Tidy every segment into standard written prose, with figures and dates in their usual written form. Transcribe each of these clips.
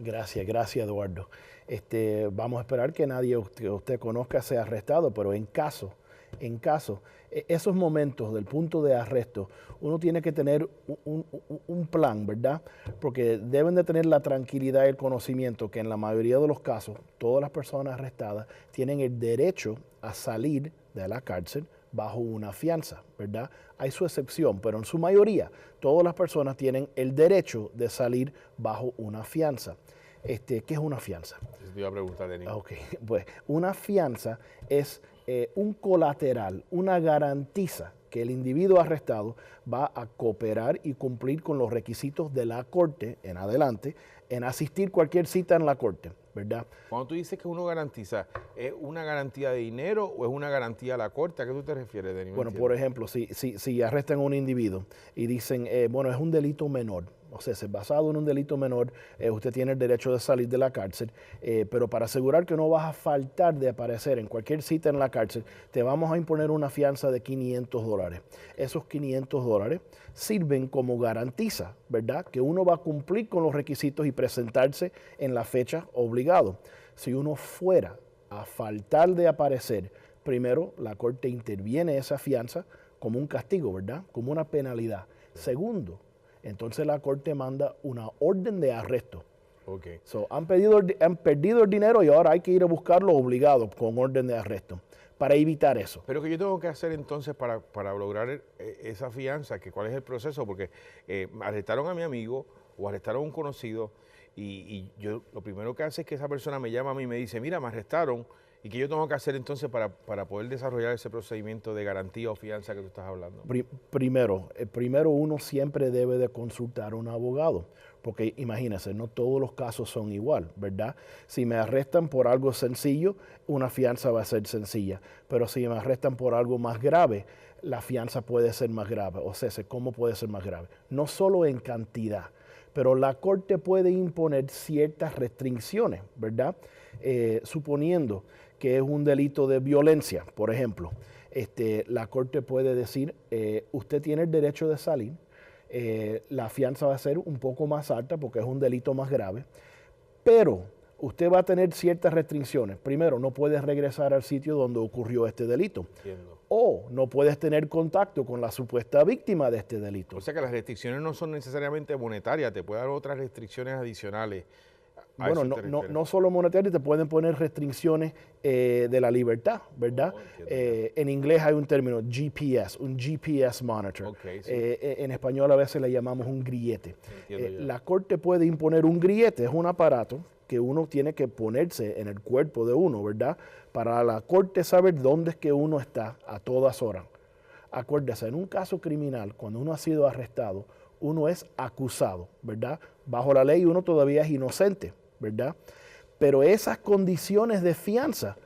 Gracias Eduardo. Vamos a esperar que nadie que usted conozca sea arrestado, pero en caso, esos momentos del punto de arresto, uno tiene que tener un plan, ¿verdad? Porque deben de tener la tranquilidad y el conocimiento que en la mayoría de los casos, todas las personas arrestadas tienen el derecho a salir de la cárcel bajo una fianza, ¿verdad? Hay su excepción, pero en su mayoría, todas las personas tienen el derecho de salir bajo una fianza. ¿Qué es una fianza? Eso te iba a preguntar, Denis. Ok, pues una fianza es un colateral, una garantiza que el individuo arrestado va a cooperar y cumplir con los requisitos de la corte en adelante, en asistir cualquier cita en la corte, ¿verdad? Cuando tú dices que uno garantiza, ¿es una garantía de dinero o es una garantía a la corte? ¿A qué tú te refieres, Denis? Bueno, por ejemplo, si arrestan a un individuo y dicen, bueno, es un delito menor, o sea, si es basado en un delito menor, usted tiene el derecho de salir de la cárcel, pero para asegurar que no vas a faltar de aparecer en cualquier cita en la cárcel, te vamos a imponer una fianza de $500. Esos $500 sirven como garantiza, ¿verdad? Que uno va a cumplir con los requisitos y presentarse en la fecha obligado. Si uno fuera a faltar de aparecer, primero la corte interviene esa fianza como un castigo, ¿verdad? Como una penalidad. Segundo, entonces la corte manda una orden de arresto. Okay. So, han perdido el dinero y ahora hay que ir a buscarlo obligado con orden de arresto para evitar eso. Pero ¿qué yo tengo que hacer entonces para lograr esa fianza? ¿Cuál es el proceso? Porque arrestaron a mi amigo o arrestaron a un conocido y yo lo primero que hace es que esa persona me llama a mí y me dice, mira, me arrestaron. ¿Y qué yo tengo que hacer entonces para poder desarrollar ese procedimiento de garantía o fianza que tú estás hablando? Primero uno siempre debe de consultar a un abogado, porque imagínense, no todos los casos son igual, ¿verdad? Si me arrestan por algo sencillo, una fianza va a ser sencilla, pero si me arrestan por algo más grave, la fianza puede ser más grave. O sea, ¿cómo puede ser más grave? No solo en cantidad, pero la corte puede imponer ciertas restricciones, ¿verdad? Suponiendo que es un delito de violencia, por ejemplo, la corte puede decir, usted tiene el derecho de salir, la fianza va a ser un poco más alta porque es un delito más grave, pero usted va a tener ciertas restricciones. Primero, no puedes regresar al sitio donde ocurrió este delito. Entiendo. O no puedes tener contacto con la supuesta víctima de este delito. O sea que las restricciones no son necesariamente monetarias, te pueden dar otras restricciones adicionales. Bueno, no solo monetarias, te pueden poner restricciones de la libertad, ¿verdad? En inglés hay un término, GPS, un GPS monitor. Okay, sí. En español a veces le llamamos un grillete. La corte puede imponer un grillete, es un aparato que uno tiene que ponerse en el cuerpo de uno, ¿verdad? Para la corte saber dónde es que uno está a todas horas. Acuérdese, en un caso criminal, cuando uno ha sido arrestado, uno es acusado, ¿verdad? Bajo la ley uno todavía es inocente, ¿verdad? Pero esas condiciones de fianza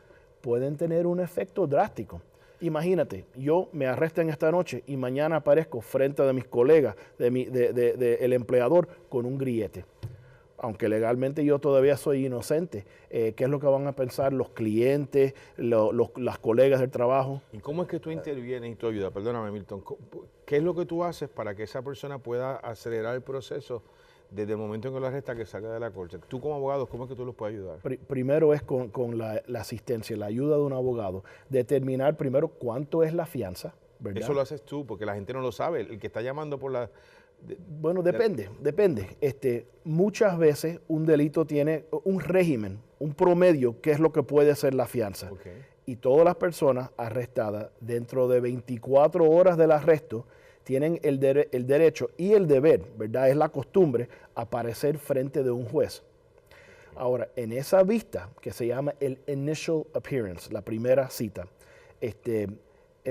pueden tener un efecto drástico. Imagínate, yo me arrestan esta noche y mañana aparezco frente de mis colegas, el empleador, con un grillete. Aunque legalmente yo todavía soy inocente, ¿qué es lo que van a pensar los clientes, las colegas del trabajo? ¿Y cómo es que tú intervienes y tú ayudas? Perdóname, Milton. ¿Qué es lo que tú haces para que esa persona pueda acelerar el proceso desde el momento en que lo arresta que salga de la corte? Tú como abogado, ¿cómo es que tú los puedes ayudar? Primero es con la asistencia, la ayuda de un abogado, determinar primero cuánto es la fianza, ¿verdad? Eso lo haces tú, porque la gente no lo sabe. El que está llamando por la... Bueno, depende. Muchas veces un delito tiene un régimen, un promedio, que es lo que puede ser la fianza. Okay. Y todas las personas arrestadas dentro de 24 horas del arresto tienen el derecho y el deber, ¿verdad? Es la costumbre, aparecer frente de un juez. Ahora, en esa vista, que se llama el initial appearance, la primera cita,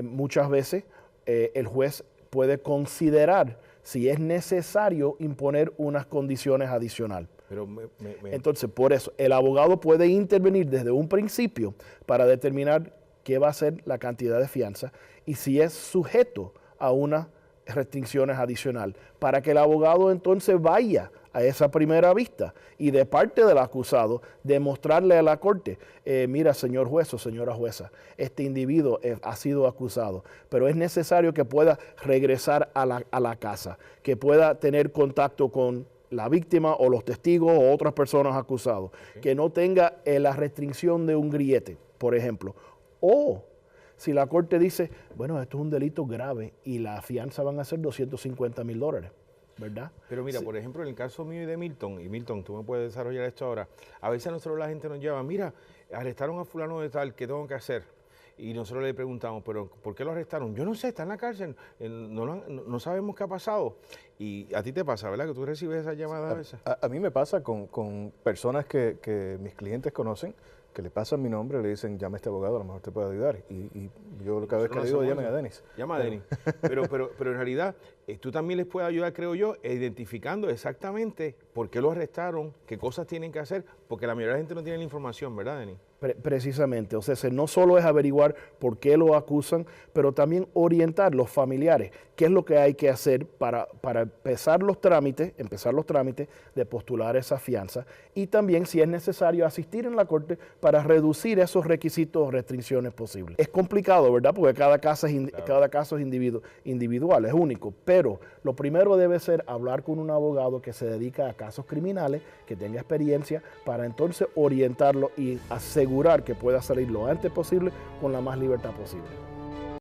muchas veces el juez puede considerar si es necesario imponer unas condiciones adicionales. Entonces, por eso, el abogado puede intervenir desde un principio para determinar qué va a ser la cantidad de fianza y si es sujeto a unas restricciones adicionales, para que el abogado entonces vaya a esa primera vista y de parte del acusado demostrarle a la corte, mira señor juez o señora jueza, este individuo ha sido acusado, pero es necesario que pueda regresar a la casa, que pueda tener contacto con la víctima o los testigos o otras personas acusados, que no tenga la restricción de un grillete, por ejemplo. O si la corte dice, bueno, esto es un delito grave y la fianza van a ser $250,000, ¿verdad? Pero mira, por ejemplo, en el caso mío y de Milton, y Milton, tú me puedes desarrollar esto ahora, a veces a nosotros la gente nos llama, mira, arrestaron a fulano de tal, ¿qué tengo que hacer? Y nosotros le preguntamos, ¿pero por qué lo arrestaron? Yo no sé, está en la cárcel, no sabemos qué ha pasado. Y a ti te pasa, ¿verdad? Que tú recibes esas llamadas a veces. A mí me pasa con personas que mis clientes conocen, que le pasan mi nombre, le dicen, llame a este abogado, a lo mejor te puede ayudar. Y yo cada vez que le digo, llamen a Denis. Llama a Denis. Pero en realidad, tú también les puedes ayudar, creo yo, identificando exactamente por qué lo arrestaron, qué cosas tienen que hacer, porque la mayoría de la gente no tiene la información, ¿verdad, Denis? Precisamente, o sea, no solo es averiguar por qué lo acusan, pero también orientar los familiares qué es lo que hay que hacer para empezar los trámites de postular esa fianza y también, si es necesario, asistir en la corte para reducir esos requisitos o restricciones posibles. Es complicado, ¿verdad? Porque cada caso es individual, es único, pero lo primero debe ser hablar con un abogado que se dedica a casos criminales, que tenga experiencia, para entonces orientarlo y asegurar que pueda salir lo antes posible con la más libertad posible.